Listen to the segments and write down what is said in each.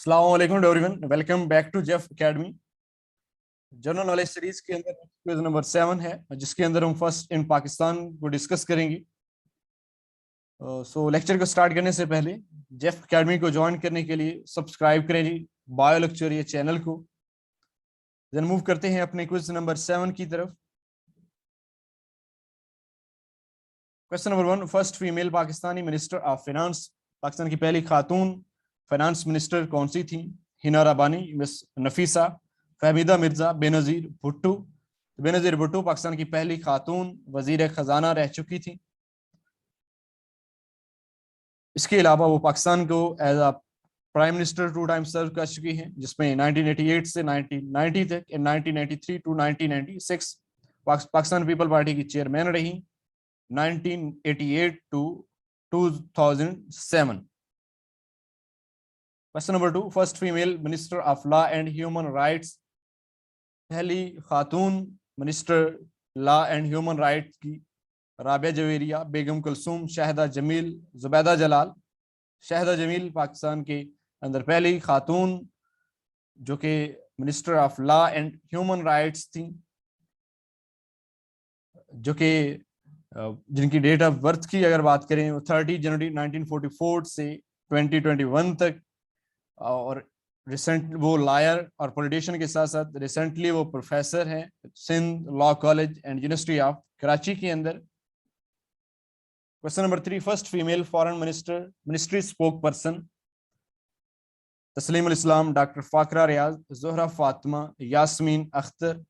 अस्सलाम वालेकुम everyone, welcome back to Jeff academy. General knowledge series के अंदर क्विज नंबर 7 है, जिसके अंदर हम फर्स्ट इन पाकिस्तान को डिस्कस करेंगे। सो लेक्चर को स्टार्ट करने से पहले जेफ एकेडमी को ज्वाइन करने के लिए सब्सक्राइब करें जी बायो लेक्चर ये चैनल को। देन मूव करते हैं अपने क्विज नंबर 7 की तरफ। Question number 1, first female Pakistani minister of finance, Pakistan की पहली खातून फाइनेंस मिनिस्टर कौन सी थी? हिना रबानी, मिस नफीसा, फहमीदा मिर्जा, बेनजीर भुट्टो। बेनजीर भुट्टो पाकिस्तान की पहली खातून वजीर खजाना रह चुकी थी। इसके अलावा वो पाकिस्तान को as a prime minister 2 time serve कर चुकी हैं, जिसमें 1988 से 1990 तक, 1993 टू 1996 पाकिस्तान पीपल पार्टी की चेयरमैन रही, 1988 to 2007। Question number 2, first female minister of law and human rights, पहली खातून minister law and human rights की राबिया जवेरिया, बेगम कुलसूम, शाहिदा जमील, जुबैदा जलाल। शाहिदा जमील पाकिस्तान के अंदर पहली खातून जो कि minister of law and human rights थी, जो कि जिनकी डेट ऑफ बर्थ की अगर बात करें 30 जनवरी 1944 से 2021 तक, और रिसेंट वो लायर और पॉलिटिशियन के साथ साथ रिसेंटली वो प्रोफेसर हैं Sindh law college and university of Karachi के अंदर। Question number 3, first female foreign ministry spokesperson, Tasleem Islam, doctor Fakhra Riaz, Zohra Fatima, Yasmeen Akhtar.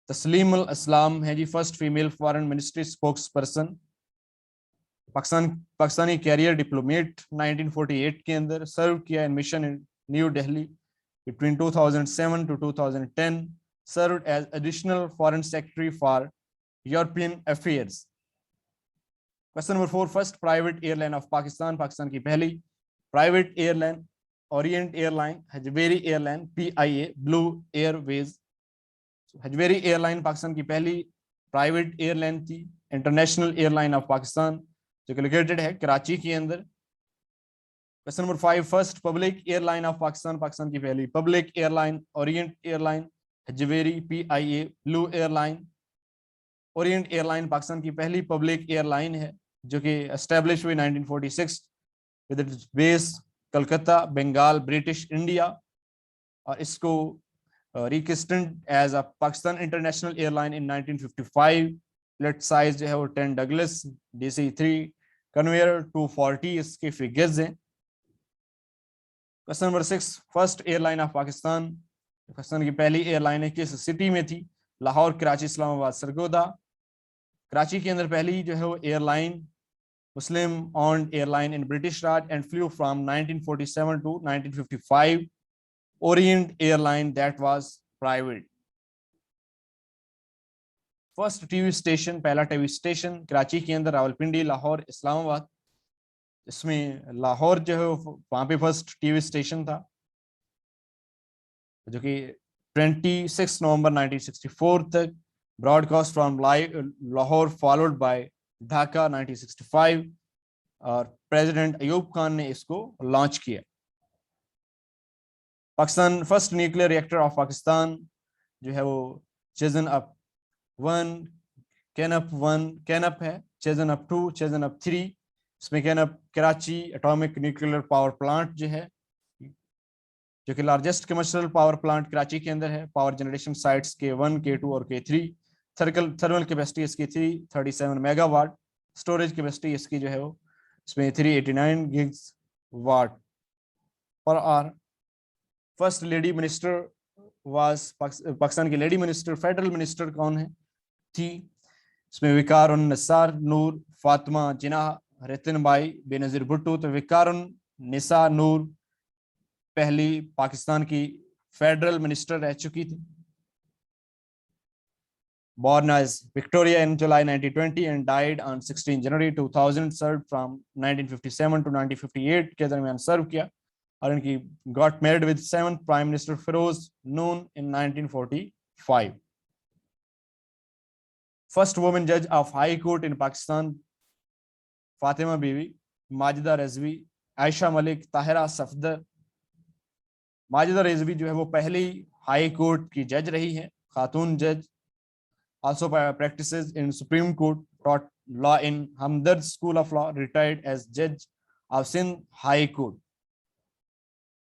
Tasleem Islam है जी first female foreign ministry spokesperson. Pakistani career diplomat 1948 के अंदर, सर्व किया in mission in New Delhi between 2007 to 2010, served as additional foreign secretary for European affairs. Question number 4, first private airline of Pakistan, Pakistan की पहली private airline Orient airline, Hajvery airline, PIA blue Airways. Hajvery airline Pakistan की पहली private airline थी, international airline of Pakistan, जो कि located है कराची के अंदर। Question number 5, first public airline of Pakistan, Pakistan की पहली public airline Orient airline, Hajvery, PIA blue airline. Orient airline Pakistan की पहली पब्लिक एयरलाइन है, जो कि एस्टेब्लिश हुई 1946 with its base Calcutta, Bengal, British India, और इसको rechristened as a Pakistan International Airline in 1955। Flight size जो है वो 10 डगलस DC-3 कन्वेयर 240 इसके फिगर्स हैं। Question number 6, first airline of Pakistan, Pakistan की पहली एयरलाइन है किस सिटी में थी? लाहौर, कराची, इस्लामाबाद, सरगोदा। कराची के अंदर पहली जो है वो airline Muslim owned airline in British Raj and flew from 1947 to 1955, Orient airline that was private. First TV station, पहला टीवी स्टेशन कराची के अंदर, रावलपिंडी, लाहौर, इस्लामाबाद। इसमें लाहौर जो है वहां पे फर्स्ट टीवी स्टेशन था, जो कि 26 नवंबर 1964 तक broadcast from Lahore, followed by Dhaka 1965, और प्रेसिडेंट अयूब खान ने इसको लॉन्च किया। Pakistan first nuclear reactor of Pakistan जो है वो चेजन अप 1, कैनअप 1, कैनअप है, चेजन अप 2, चेजन अप 3। इसमें KANUPP Karachi atomic nuclear power plant जो है, जो कि largest commercial power plant Karachi के अंदर है। Power generation sites K1, K2 और K3। थर्मल कैपेसिटी इसकी 337 मेगावाट। स्टोरेज कैपेसिटी इसकी जो है वो इसमें 389 gigs watt per hour. First lady minister was, Pakistan की लेडी मिनिस्टर, फेडरल मिनिस्टर कौन है थी? इसमें विकार उन निसार नूर, फातिमा जिनाह, रतन बाई, बेनजीर भुट्टो। तो विकार उन निसा नूर पहली पाकिस्तान की फेडरल मिनिस्टर रह चुकी थी। Born as Victoria in July 1920 and died on 16 January 2000, served from 1957 to 1958 के दरमियान सर्व किया, और इनकी got married with 7th Prime Minister Feroz Noon in 1945. First woman judge of High Court in Pakistan, Fatima बीवी, माजिदा रजवी, आयशा मलिक, ताहिरा सफदर। माजिदा रिजवी जो है वो पहली हाई कोर्ट की जज रही है, खातून जज. Also practices in Supreme Court, taught law in Hamdard School of Law, retired as judge of Sindh High Court.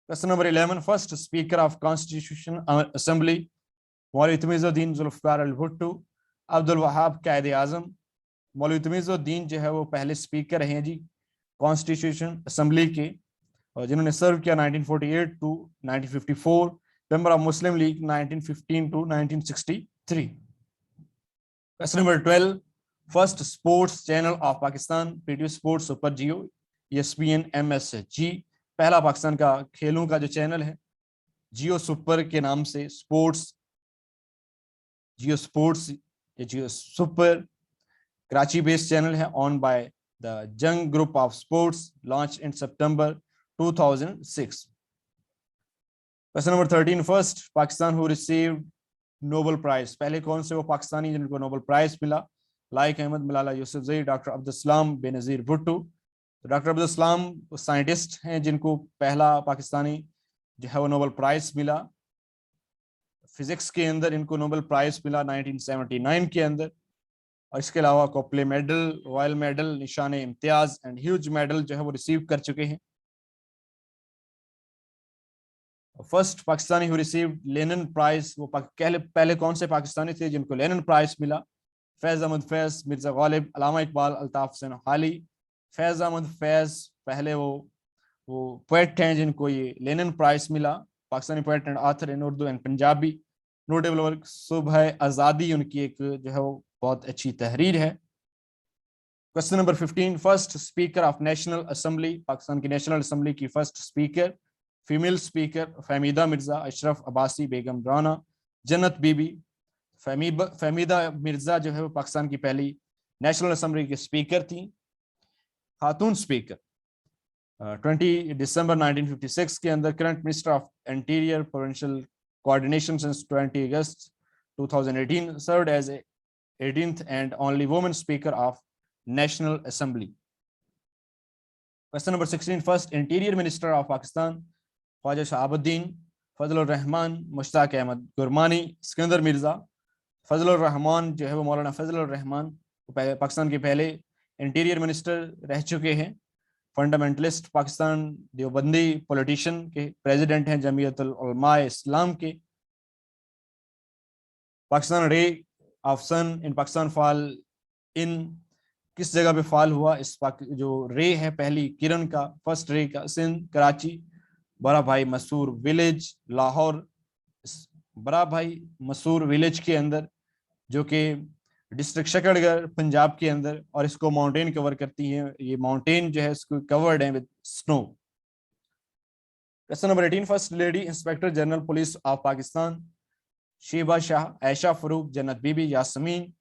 Question number 11, first Speaker of Constitution Assembly, Maulvi Tamizuddin Zulfikar Al Bhutto. Abdul Wahab Qaid Azam. मौलवी तमीजुद्दीन जो है वो पहले speaker हैं जी constitution assembly के, और जिन्होंने serve किया 1948 to 1954, member of Muslim League 1915 to 1963. Question number 12, first sports channel of Pakistan, PTV sports, super Geo, ESPN, MSG. पहला पाकिस्तान का खेलों का जो चैनल है जियो सुपर के नाम से, स्पोर्ट्स, जियो स्पोर्ट्स या Geo super, Karachi based channel है, owned by the Jang group of sports, launch in September 2006. Question number 13, first Pakistan who received Nobel prize, पहले कौन से वो पाकिस्तानी जिनको नोबेल प्राइज मिला? Like Ahmad, Malala Yousafzai, doctor Abdul Salam, Benazir Bhutto. तो डॉक्टर अब्दुल सलाम साइंटिस्ट हैं जिनको पहला पाकिस्तानी जो है वो नोबेल प्राइज मिला फिजिक्स के अंदर. इनको नोबेल प्राइज मिला 1979 के अंदर. और इसके अलावा कोपले मेडल, रॉयल मेडल, निशान इम्तियाज एंड ह्यूज मेडल जो है वो रिसीव कर चुके हैं. First Pakistani who received Lenin prize, वो पहले कौन से पाकिस्तानी थे जिनको लेनिन प्राइज मिला? फैज अहमद फैज, मिर्जा गालिब, अलामा इकबाल, अल्ताफ हुसैन हाली. फैज अहमद फैज पहले वो पोएट हैं जिनको ये लेनिन प्राइज मिला, Pakistani poet and author in Urdu and Punjabi. Notable work सुबह आज़ादी, उनकी एक जो है वो बहुत अच्छी तहरीर है. Question number 15, first speaker of national assembly, Pakistan की नेशनल असेंबली की first speaker, female speaker, Fahmida Mirza, Ashraf Abbasi, Begum Rana, Jannat Bibi. Fahmida Mirza जो है वो पाकिस्तान की पहली नेशनल असेंबली के स्पीकर थी, खातून स्पीकर. 20 दिसंबर 1956 के अंदर current minister of interior, provincial coordination since 20 August 2018, served as 18th and only woman speaker of National Assembly. Question number 16, first interior minister of Pakistan, Khwaja Shahabuddin, Fazlur Rahman, Mushtaq Ahmad Gurmani, Iskandar Mirza. Fazlur Rahman जो है वो मौलाना फजलुर रहमान पाकिस्तान के पहले interior minister रह चुके हैं. Fundamentalist, Pakistan Deobandi politician के president हैं जमीयतुल उलमा इस्लाम के. Pakistan ray of sun in Pakistan fall in, किस जगह पे फॉल हुआ? इस जो रे है पहली किरण का, फर्स्ट रे का, सिंध, कराची, बड़ा भाई मसूर विलेज, लाहौर. बड़ा भाई मसूर विलेज के अंदर जो कि डिस्ट्रिक्ट शकरगढ़ पंजाब के अंदर, और इसको माउंटेन कवर करती है. ये माउंटेन जो है इसको कवर्ड है with snow. Question number 18, first lady inspector general police of Pakistan, Sheeba Shah, Aisha Farooq, Jannat Bibi, यासमीन.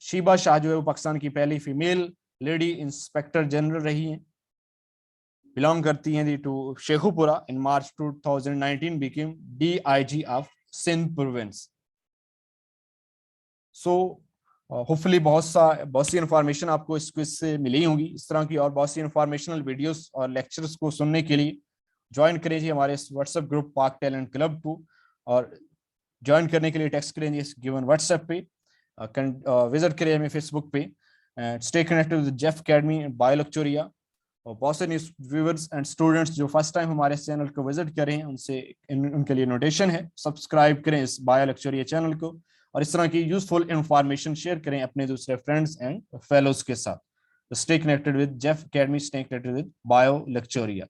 शीबा शाह जो है वो पाकिस्तान की पहली फीमेल लेडी इंस्पेक्टर जनरल रही हैं, बिलोंग करती हैं to Sheikhupura. In March 2019 became DIG of Sindh province. So hopefully बहुत सी इंफॉर्मेशन आपको इस क्विज से मिली होंगी. इस तरह की और बहुत सी इंफॉर्मेशनल वीडियोस और लेक्चर्स को सुनने के लिए ज्वाइन करें जी हमारे व्हाट्सएप ग्रुप पाक टैलेंट क्लब को, और ज्वाइन करने के लिए टेक्स्ट करें इस गिवन व्हाट्सएप पे, विजिट करें हमें फेसबुक पे, stay connected with Jeff Academy and Bio Lecturia. और बहुत से न्यूज व्यूअर्स एंड स्टूडेंट्स जो फर्स्ट टाइम हमारे चैनल को विजिट करें उनके लिए नोटेशन है, सब्सक्राइब करें इस बायो लेक्चरिया चैनल को, और इस तरह की यूजफुल इंफॉर्मेशन शेयर करें अपने दूसरे फ्रेंड्स एंड फेलोज के साथ. Stay connected with Jeff Academy, stay connected with Bio लेक्चरिया.